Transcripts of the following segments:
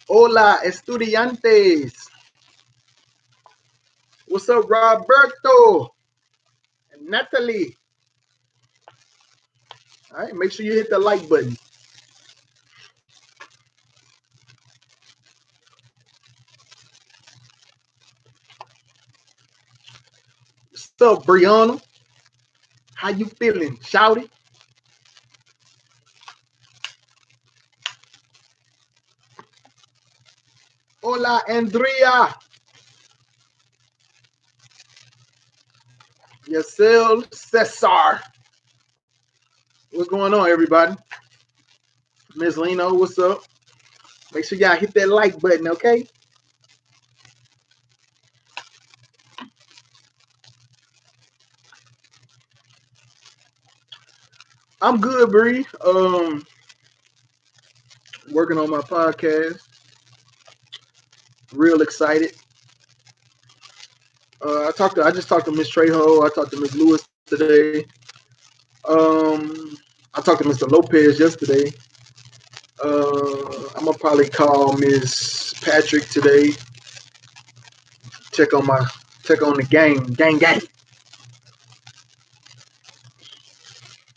Hola, estudiantes. What's up, Roberto and Natalie? All right, make sure you hit the like button. What's up, Brianna? How you feeling, Shouty? Hola, Andrea. Yacel Cesar. What's going on, everybody? Miss Lino, what's up? Make sure y'all hit that like button, okay? I'm good, Bree. Working on my podcast. Real excited. I just talked to Miss Trejo. I talked to Miss Lewis today. I talked to Mr. Lopez yesterday. I'm gonna probably call Miss Patrick today. Check on the gang.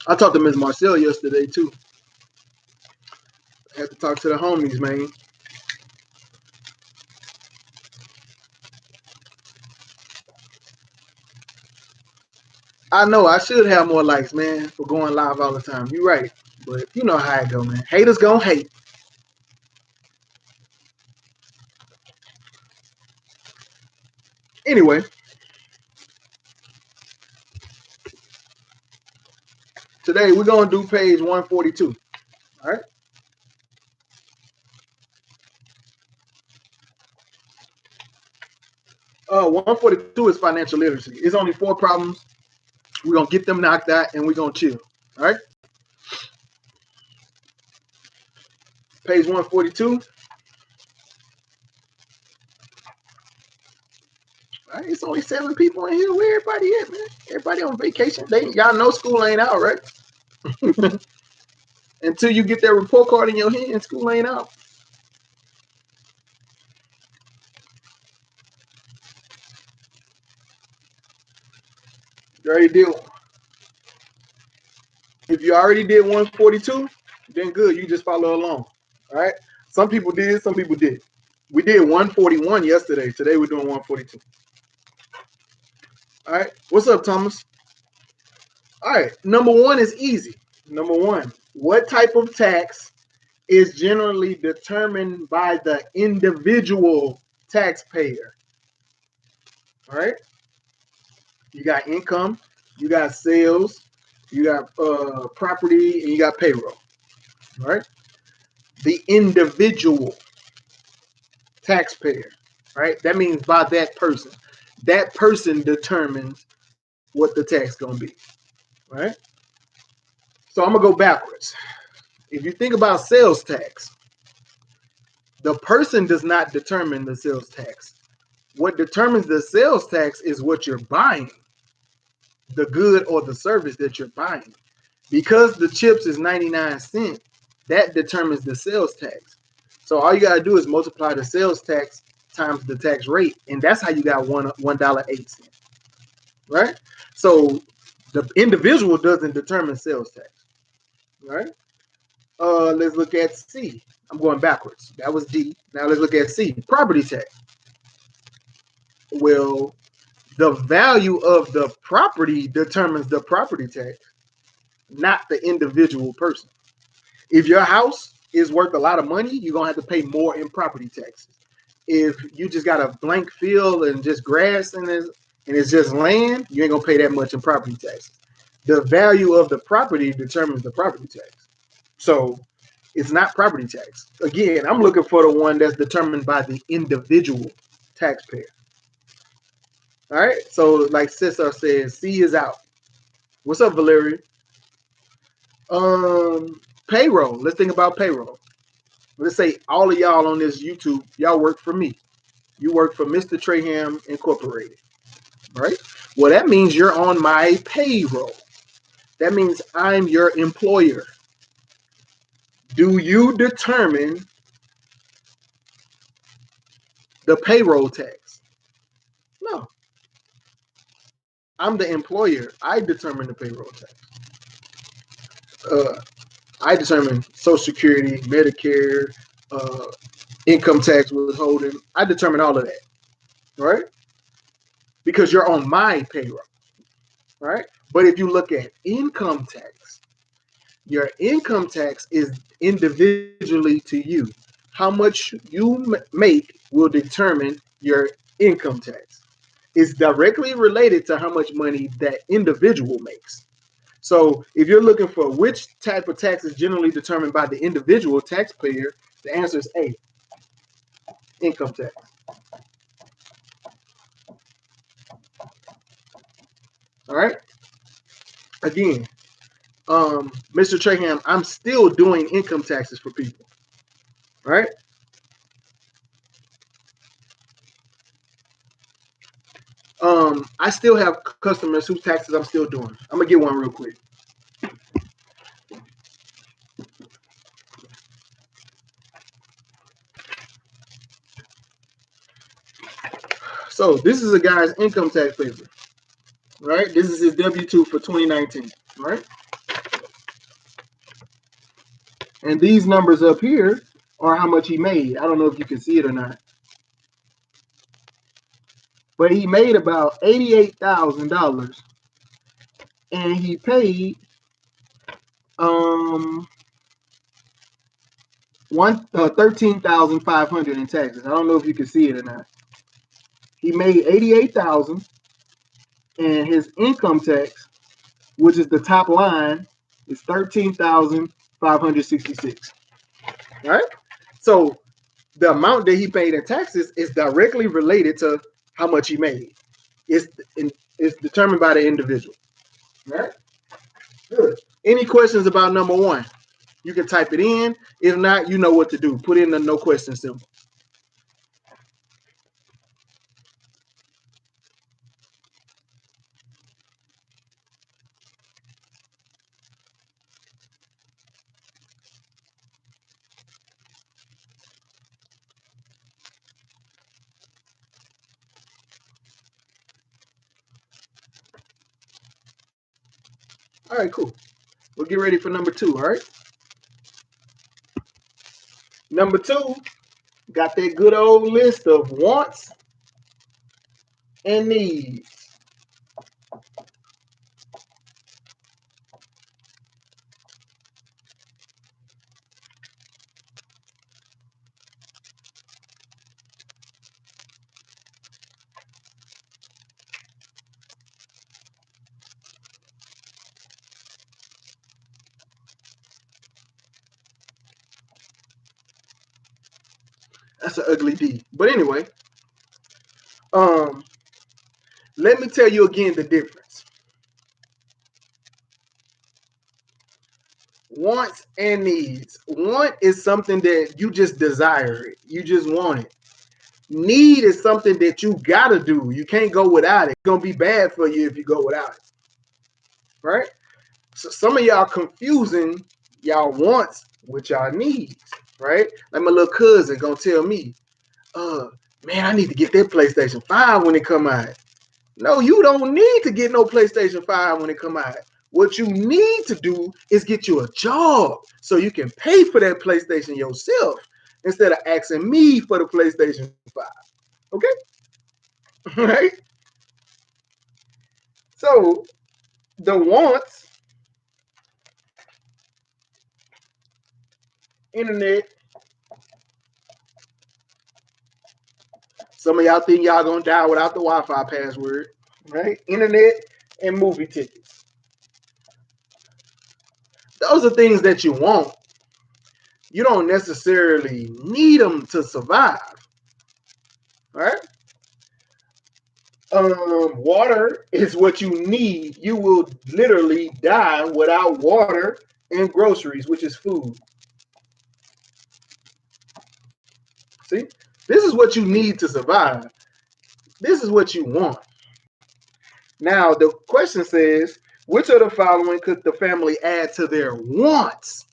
I talked to Miss Marcel yesterday too. Had to talk to the homies, man. I know I should have more likes, man, for going live all the time. You're right, but you know how it go, man. Haters gonna hate. Anyway, today we're gonna do page 142. All right. 142 is financial literacy. It's only 4 problems. We're gonna get them knocked out and we're gonna chill. All right. Page 142. All right, it's only 7 people in here. Where everybody at, man? Everybody on vacation. Y'all know school ain't out, right? Until you get that report card in your hand, school ain't out. You already did. If you already did 142, then good. You just follow along. All right. Some people did. Some people did. We did 141 yesterday. Today we're doing 142. All right. What's up, Thomas? All right. Number 1 is easy. Number 1, what type of tax is generally determined by the individual taxpayer? All right. You got income, you got sales, you got property, and you got payroll. All right. The individual taxpayer. Right. That means by that person. That person determines what the tax gonna be. Right. So I'm gonna go backwards. If you think about sales tax, the person does not determine the sales tax. What determines the sales tax is what you're buying, the good or the service that you're buying. Because the chips is 99 cents, that determines the sales tax. So all you gotta do is multiply the sales tax times the tax rate, and that's how you got $1.08. Right? So the individual doesn't determine sales tax. Right? Let's look at C. I'm going backwards. That was D. Now let's look at C. Property tax. Well, the value of the property determines the property tax, not the individual person. If your house is worth a lot of money, you're going to have to pay more in property taxes. If you just got a blank field and just grass and it's just land, you ain't going to pay that much in property taxes. The value of the property determines the property tax. So it's not property tax. Again, I'm looking for the one that's determined by the individual taxpayer. All right. So like Cesar says, C is out. What's up, Valeria? Payroll. Let's think about payroll. Let's say all of y'all on this YouTube, y'all work for me. You work for Mr. Traham Incorporated, right? Well, that means you're on my payroll. That means I'm your employer. Do you determine the payroll tax. No. I'm the employer. I determine the payroll tax. I determine Social Security, Medicare, income tax withholding. I determine all of that, right? Because you're on my payroll, right? But if you look at income tax, your income tax is individually to you. How much you make will determine your income tax. It's directly related to how much money that individual makes. So if you're looking for which type of tax is generally determined by the individual taxpayer, the answer is A, income tax. All right. Again, Mr. Traham, I'm still doing income taxes for people. All right. I still have customers whose taxes I'm still doing. I'm gonna get one real quick. So this is a guy's income tax paper, right? This is his W-2 for 2019, right? And these numbers up here are how much he made. I don't know if you can see it or not, but he made about $88,000, and he paid $13,500 in taxes. I don't know if you can see it or not. He made $88,000, and his income tax, which is the top line, is $13,566. All right. So the amount that he paid in taxes is directly related to how much he made. It's determined by the individual. All right. Good. Any questions about number one? You can type it in. If not, you know what to do. Put in the no question symbol. All right, cool. We'll get ready for number two, all right? Number two, got that good old list of wants and needs. That's an ugly D. But anyway, let me tell you again the difference. Wants and needs. Want is something that you just desire it. You just want it. Need is something that you gotta do. You can't go without it. It's gonna be bad for you if you go without it. Right? So some of y'all confusing y'all wants with y'all needs, right? Like my little cousin gonna tell me, man, I need to get that PlayStation 5 when it come out. No, you don't need to get no PlayStation 5 when it come out. What you need to do is get you a job so you can pay for that PlayStation yourself instead of asking me for the PlayStation 5. Okay? Right? So the wants, internet. Some of y'all think y'all gonna die without the Wi-Fi password, right? Internet and movie tickets. Those are things that you want. You don't necessarily need them to survive, right? Water is what you need. You will literally die without water and groceries, which is food. See, this is what you need to survive. This is what you want. Now, the question says, which of the following could the family add to their wants?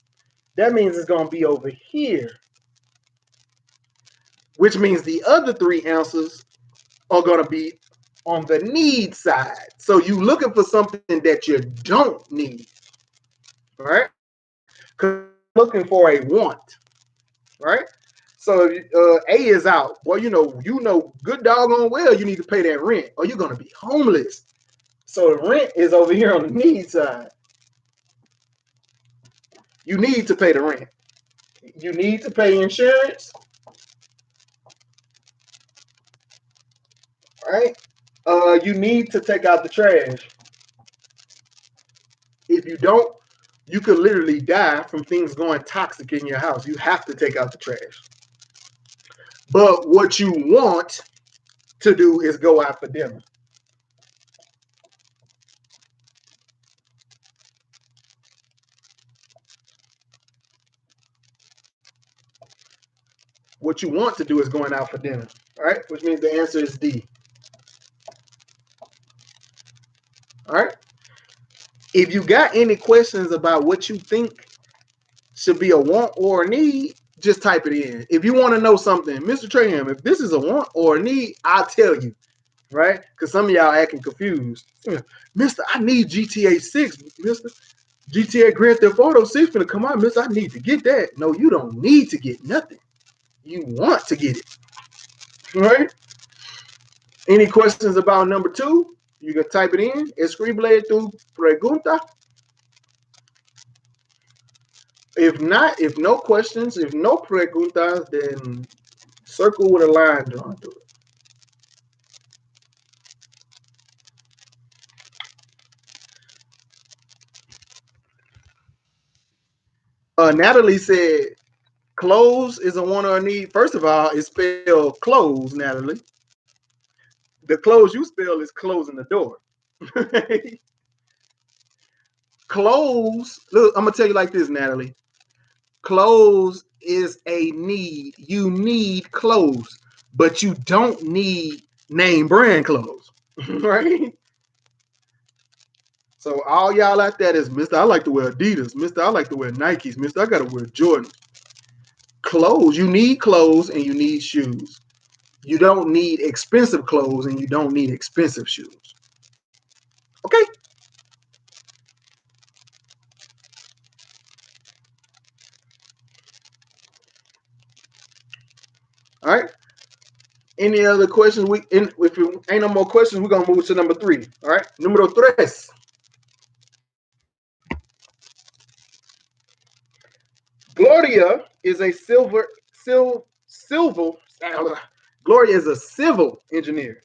That means it's going to be over here. which means the other three answers are going to be on the need side. So you looking for something that you don't need, right? Because looking for a want, right? So A is out. Well, you know, good doggone well you need to pay that rent, or you're going to be homeless. So the rent is over here on the need side. You need to pay the rent. You need to pay insurance, right? You need to take out the trash. If you don't, you could literally die from things going toxic in your house. You have to take out the trash. But what you want to do is go out for dinner. What you want to do is going out for dinner, all right? Which means the answer is D. All right. If you got any questions about what you think should be a want or a need, just type it in. If you want to know something, Mr. Traham, if this is a want or a need, I'll tell you, right? Because some of y'all acting confused. Mr. I need GTA 6, Mr. GTA Grand Theft Auto 6 gonna come out, Mr. I need to get that. No, you don't need to get nothing. You want to get it, right? Any questions about number 2? You can type it in. Escribe tu pregunta. If not, if no questions, if no preguntas, then circle with a line drawn through it. Natalie said, close is a want or a need. First of all, it's spelled close, Natalie. The close you spell is closing the door. Close, look, I'm going to tell you like this, Natalie. Clothes is a need. You need clothes, but you don't need name brand clothes, right? So all y'all out there is, Mr. I like to wear Adidas. Mr. I like to wear Nikes. Mr. I got to wear Jordan. Clothes, you need clothes and you need shoes. You don't need expensive clothes and you don't need expensive shoes. Okay? All right. Any other questions? If it ain't no more questions, we're gonna move to number 3. All right. Número 3. Gloria is a Gloria is a civil engineer.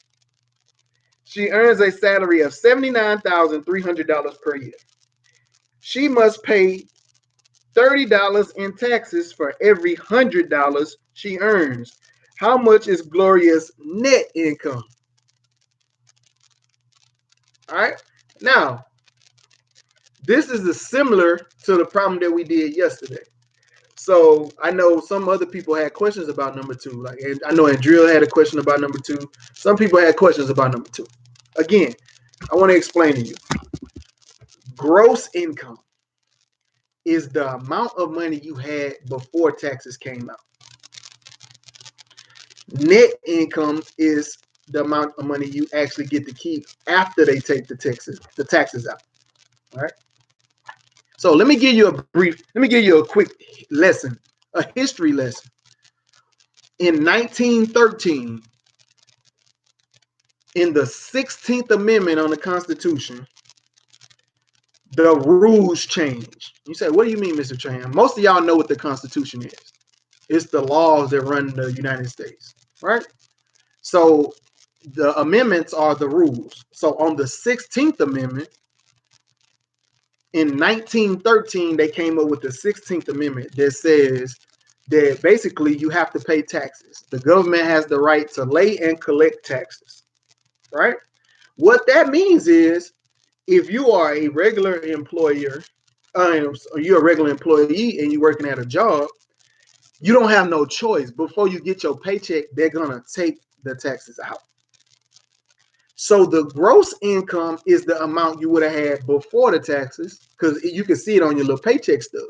She earns a salary of $79,300 per year. She must pay $30 in taxes for every $100 she earns. How much is Gloria's net income? All right. Now, this is similar to the problem that we did yesterday. So I know some other people had questions about number 2. Like, I know Andrea had a question about number 2. Some people had questions about number 2. Again, I want to explain to you. Gross income is the amount of money you had before taxes came out. Net income is the amount of money you actually get to keep after they take the taxes out. All right. So let me give you a quick lesson, a history lesson. In 1913, in the 16th Amendment on the Constitution, the rules changed. You say, what do you mean, Mr. Tran? Most of y'all know what the Constitution is. It's the laws that run the United States, right? So the amendments are the rules. So on the 16th Amendment, in 1913, they came up with the 16th Amendment that says that basically you have to pay taxes. The government has the right to lay and collect taxes, right? What that means is if you are a regular employer, or you're a regular employee and you're working at a job, you don't have no choice. Before you get your paycheck, they're going to take the taxes out. So the gross income is the amount you would have had before the taxes, because you can see it on your little paycheck stub.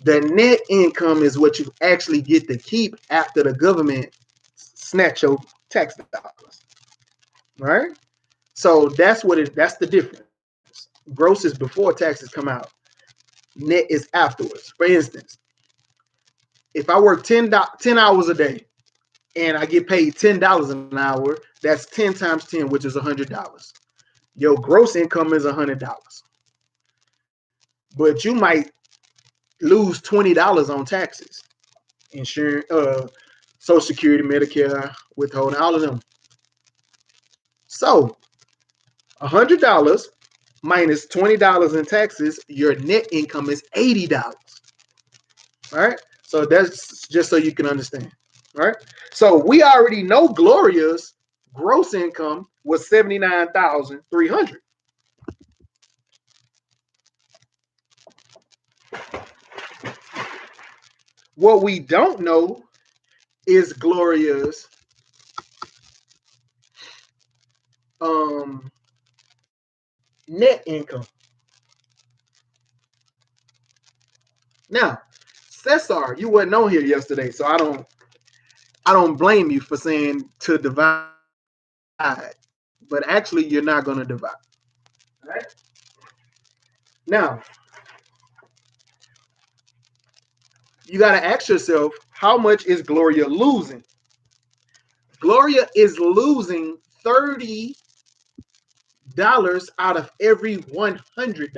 The net income is what you actually get to keep after the government snatch your tax dollars, right? So that's that's the difference. Gross is before taxes come out. Net is afterwards. For instance, if I work 10 hours a day and I get paid $10 an hour, that's 10 times 10, which is $100. Your gross income is $100. But you might lose $20 on taxes, insurance, Social Security, Medicare, withholding, all of them. So $100 minus $20 in taxes, your net income is $80. All right. So that's just so you can understand. All right. So we already know Gloria's gross income was $79,300. What we don't know is Gloria's net income. Now, Cesar, you wasn't on here yesterday, so I don't blame you for saying to divide, but actually you're not going to divide. All right? Now, you got to ask yourself, how much is Gloria losing? Gloria is losing $30 out of every $100.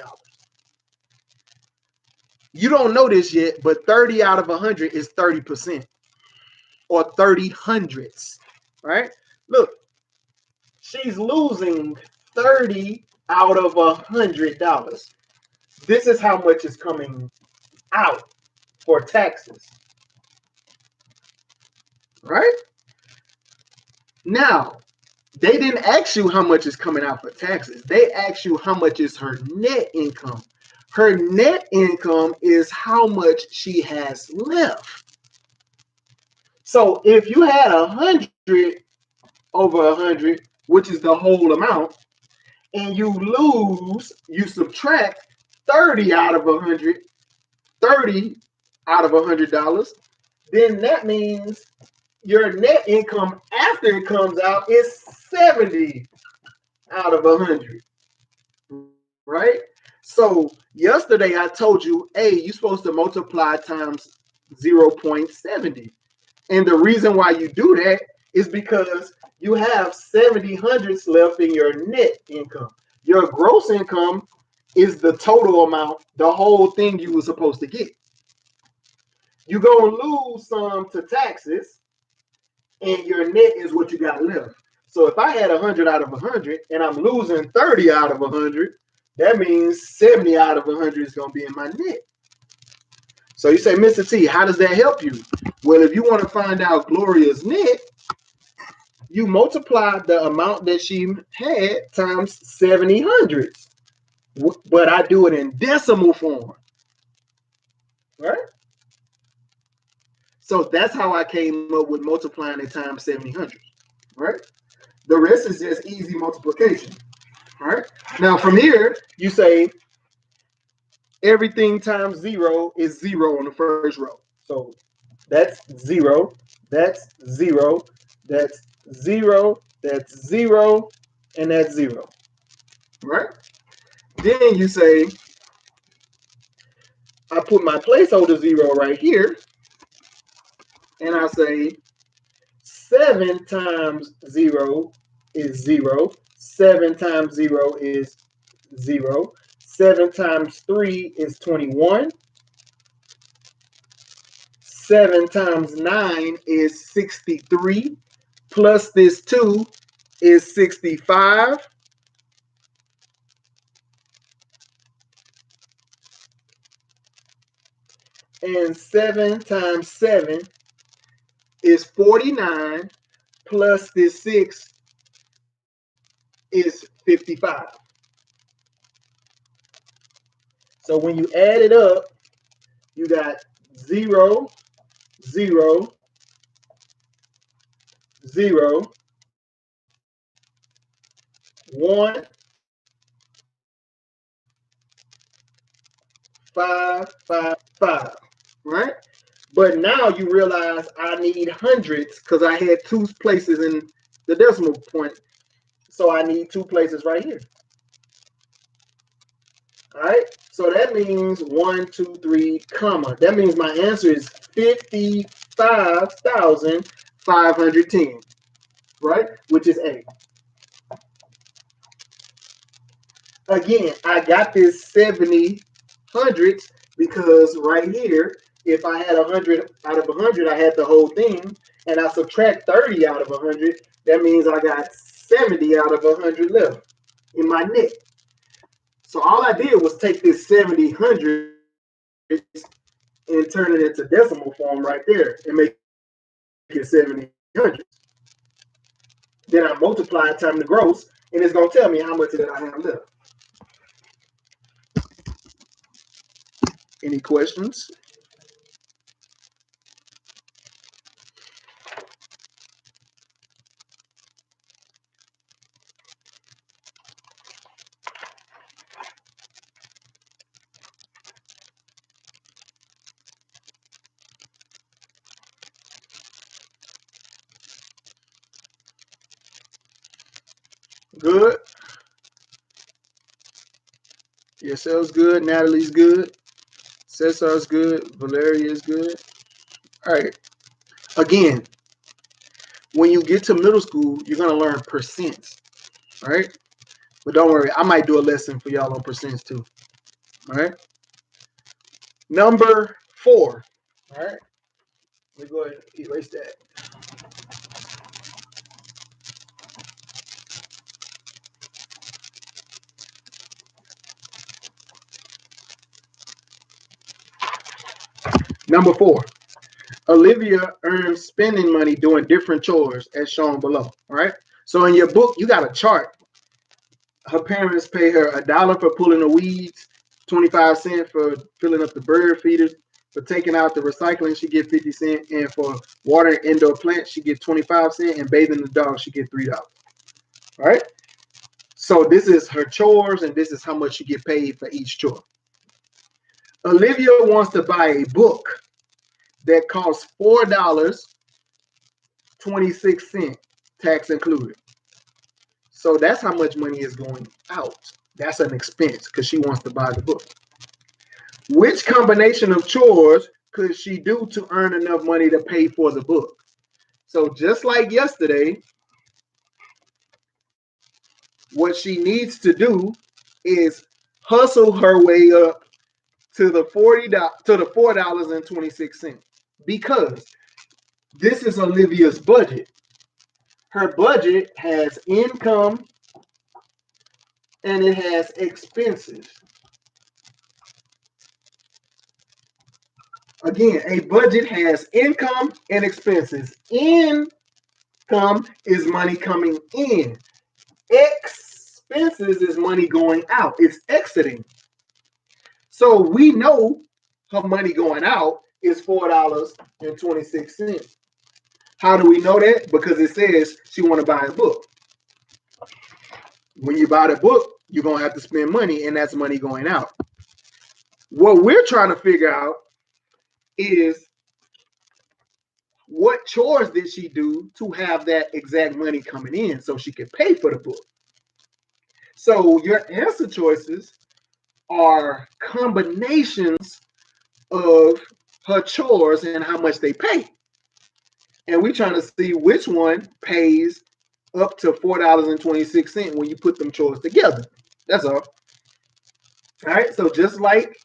You don't know this yet, but 30 out of 100 is 30%, or 30 hundredths, right? Look, she's losing 30 out of $100. This is how much is coming out for taxes, right? Now, they didn't ask you how much is coming out for taxes. They asked you how much is her net income. Her net income is how much she has left. So if you had 100 over 100, which is the whole amount, and you subtract 30 out of 100, 30 out of $100, then that means your net income after it comes out is 70 out of 100, right? So yesterday I told you, hey, you're supposed to multiply times 0.70. And the reason why you do that is because you have 70 hundredths left in your net income. Your gross income is the total amount, the whole thing you were supposed to get. You're going to lose some to taxes, and your net is what you got left. So if I had 100 out of 100 and I'm losing 30 out of 100, that means 70 out of 100 is going to be in my net. So you say, Mr. T, how does that help you? Well, if you want to find out Gloria's net, you multiply the amount that she had times 70 hundredths. But I do it in decimal form, right? So that's how I came up with multiplying it times 70 hundredths, right? The rest is just easy multiplication, right? Now from here, you say everything times 0 is 0 on the first row. So that's 0, that's 0, that's 0, that's 0, and that's 0, right? Then you say, I put my placeholder 0 right here, and I say 7 times 0 is 0, 7 times 0 is 0, 7 times 3 is 21, 7 times 9 is 63, plus this 2 is 65, and 7 times 7 is 49, plus this 6 is 55. So when you add it up, you got 0, 0, 0, 1, 5, 5, 5. right? But now you realize I need hundreds because I had two places in the decimal point. So I need two places right here. All right. So that means 1, 2, 3, comma. That means my answer is 55,510, right? Which is A. Again, I got this 70 hundredths because right here, if I had 100 out of 100, I had the whole thing, and I subtract 30 out of 100, that means I got 70 out of 100 left in my net. So all I did was take this 70 hundredths and turn it into decimal form right there and make it 70 hundredths. Then I multiply it times the gross, and it's going to tell me how much that I have left. Any questions? Good. Yourself's good. Natalie's good. Cesar's good. Valeria is good. All right. Again, when you get to middle school, you're going to learn percents. All right. But don't worry, I might do a lesson for y'all on percents too. All right. Number 4. All right. Let me go ahead and erase that. Number 4. Olivia earns spending money doing different chores as shown below. All right. So in your book, you got a chart. Her parents pay her $1 for pulling the weeds, 25 cents for filling up the bird feeders, for taking out the recycling, she get 50 cents, and for watering indoor plants, she get 25 cents, and bathing the dog, she get $3. All right. So this is her chores, and this is how much she get paid for each chore. Olivia wants to buy a book that costs $4.26, tax included. So that's how much money is going out. That's an expense because she wants to buy the book. Which combination of chores could she do to earn enough money to pay for the book? So just like yesterday, what she needs to do is hustle her way up to the $4.26 because this is Olivia's budget. Her budget has income and it has expenses. Again, a budget has income and expenses. Income is money coming in. Expenses is money going out. It's exiting. So we know her money going out is $4.26. How do we know that? Because it says she want to buy a book. When you buy the book, you're going to have to spend money, and that's money going out. What we're trying to figure out is what chores did she do to have that exact money coming in so she could pay for the book? So your answer choices are combinations of her chores and how much they pay. And we're trying to see which one pays up to $4.26 when you put them chores together. That's all. All right. So just like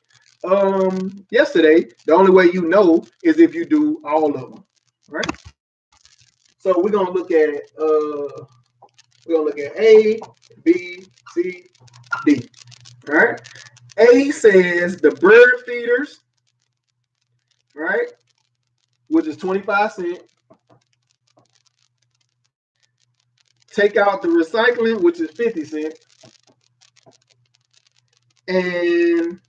yesterday, the only way you know is if you do all of them. Right. So we're gonna look at it. We're gonna look at A, B, C, D. All right. A says the bird feeders, right, which is 25 cents. Take out the recycling, which is 50 cents. And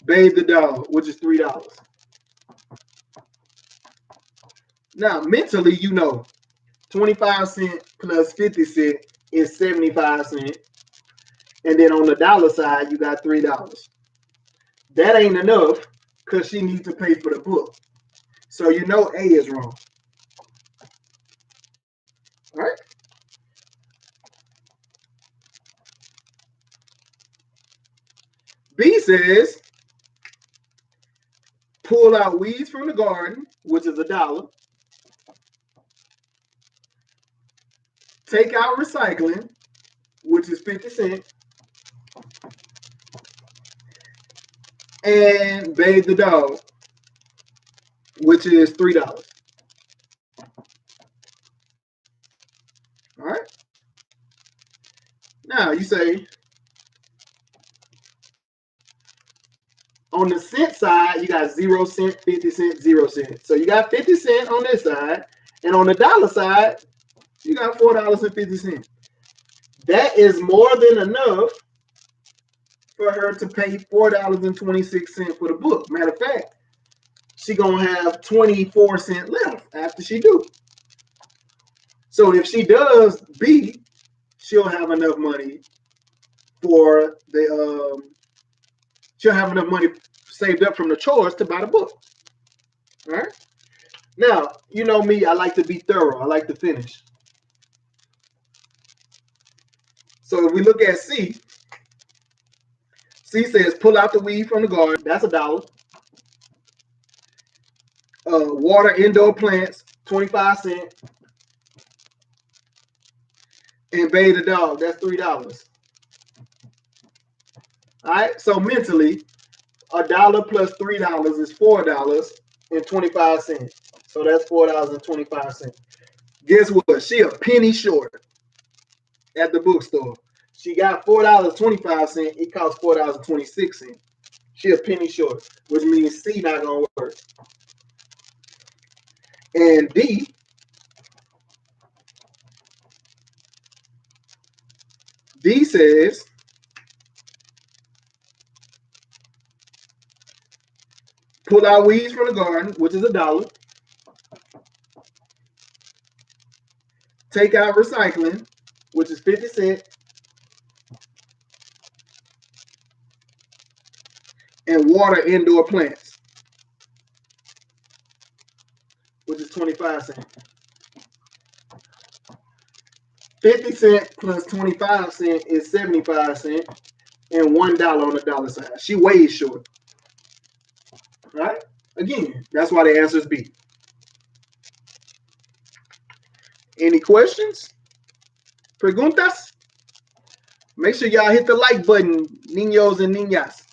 bathe the dog, which is $3. Now, mentally, you know, 25 cents plus 50 cents is 75 cents. And then on the dollar side, you got $3. That ain't enough because she needs to pay for the book. So you know A is wrong. All right? B says, pull out weeds from the garden, which is $1. Take out recycling, which is 50 cents. And bathe the dog, which is $3. All right. Now you say, on the cent side, you got 0 cent, 50 cent, 0 cent. So you got 50 cent on this side, and on the dollar side, you got $4.50. That is more than enough for her to pay $4.26 for the book. Matter of fact, she gonna have 24 cents left after she do. So if she does B, she'll have enough money for the she'll have enough money saved up from the chores to buy the book. All right. Now, you know me, I like to be thorough. I like to finish. So if we look at C, C says pull out the weed from the garden. That's $1. Water indoor plants, 25 cents. And bathe the dog, that's $3. All right, so mentally, $1 plus $3 is $4.25. So that's $4.25. Guess what? She a penny short at the bookstore. She got $4.25. It costs $4.26. She a penny short, which means C not gonna work. And D, D says pull out weeds from the garden, which is $1. Take out recycling, which is 50 cents. And water indoor plants, which is 25 cents. 50 cents plus 25 cents is 75 cents, and $1 on the dollar side. She weighs short. Right? Again, that's why the answer is B. Any questions? Preguntas? Make sure y'all hit the like button, niños and niñas.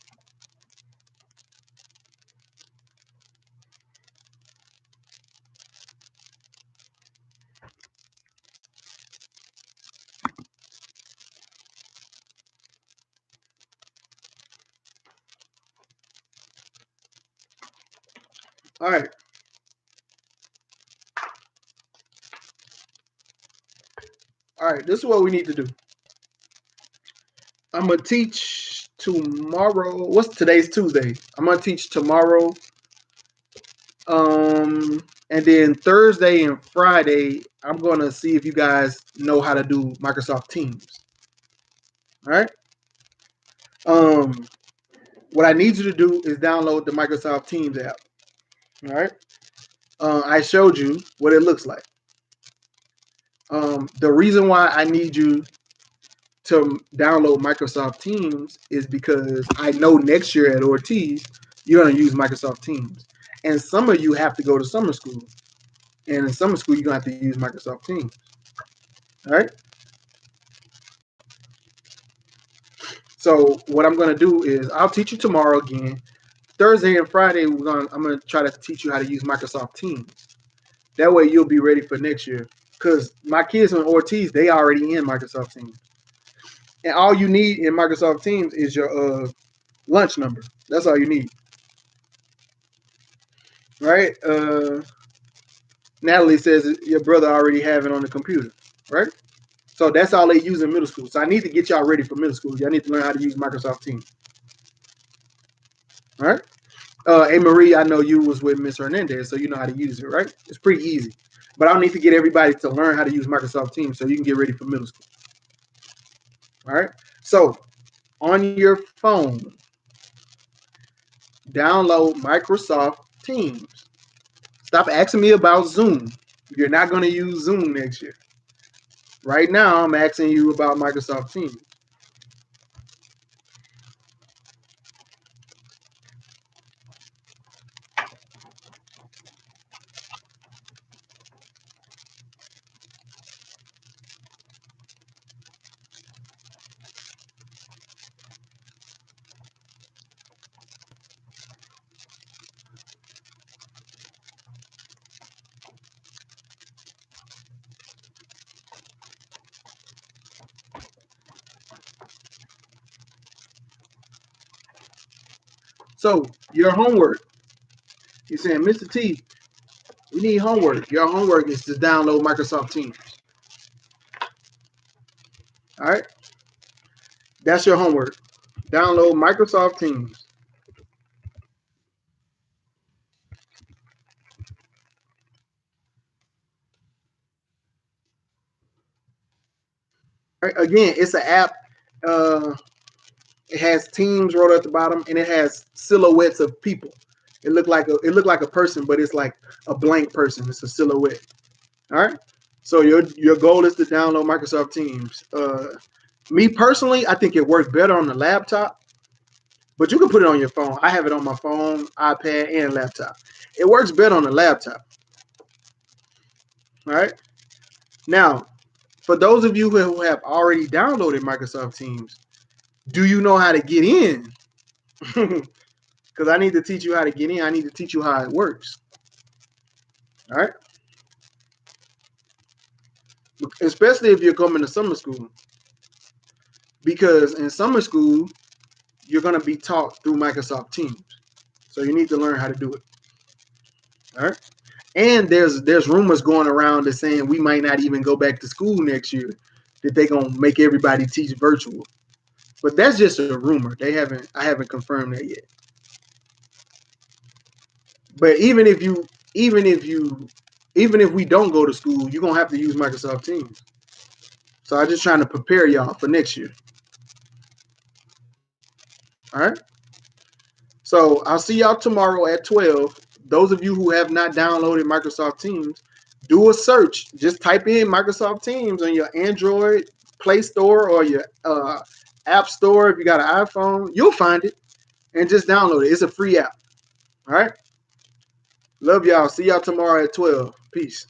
All right. All right, this is what we need to do. I'm going to teach tomorrow. What's today's Tuesday? I'm going to teach tomorrow. And then Thursday and Friday, I'm going to see if you guys know how to do Microsoft Teams. All right. What I need you to do is download the Microsoft Teams app. All right. I showed you what it looks like. The reason why I need you to download Microsoft Teams is because I know next year at Ortiz, you're going to use Microsoft Teams. And some of you have to go to summer school. And in summer school, you're going to have to use Microsoft Teams. All right. So what I'm going to do is I'll teach you tomorrow again. Thursday and Friday, I'm going to try to teach you how to use Microsoft Teams. That way you'll be ready for next year. Because my kids on Ortiz, they already in Microsoft Teams. And all you need in Microsoft Teams is your lunch number. That's all you need. Right? Natalie says your brother already have it on the computer. Right? So that's all they use in middle school. So I need to get y'all ready for middle school. Y'all need to learn how to use Microsoft Teams. All right? Hey, Marie, I know you was with Miss Hernandez, so you know how to use it, right? It's pretty easy. But I need to get everybody to learn how to use Microsoft Teams so you can get ready for middle school. All right? So on your phone, download Microsoft Teams. Stop asking me about Zoom. You're not going to use Zoom next year. Right now, I'm asking you about Microsoft Teams. So, your homework. You're saying, Mr. T, we need homework. Your homework is to download Microsoft Teams. All right? That's your homework. Download Microsoft Teams. All right? Again, it's an app. It has teams wrote at the bottom, and it has silhouettes of people. It looked like a person, but it's like a blank person. It's a silhouette. All right. So your goal is to download Microsoft Teams. Me personally, I think it works better on the laptop, but you can put it on your phone. I have it on my phone, iPad, and laptop. It works better on the laptop. All right. Now, for those of you who have already downloaded Microsoft Teams, do you know how to get in? Because I need to teach you how to get in. I need to teach you how it works. All right. Especially if you're coming to summer school. Because in summer school, you're going to be taught through Microsoft Teams. So you need to learn how to do it. All right. And there's rumors going around that saying we might not even go back to school next year, that they're going to make everybody teach virtual. But that's just a rumor. I haven't confirmed that yet. But even if we don't go to school, you're going to have to use Microsoft Teams. So I'm just trying to prepare y'all for next year. All right. So I'll see y'all tomorrow at 12. Those of you who have not downloaded Microsoft Teams, do a search. Just type in Microsoft Teams on your Android Play Store or your App Store. If you got an iPhone, you'll find it and just download it. It's a free app. All right. Love y'all. See y'all tomorrow at 12. Peace.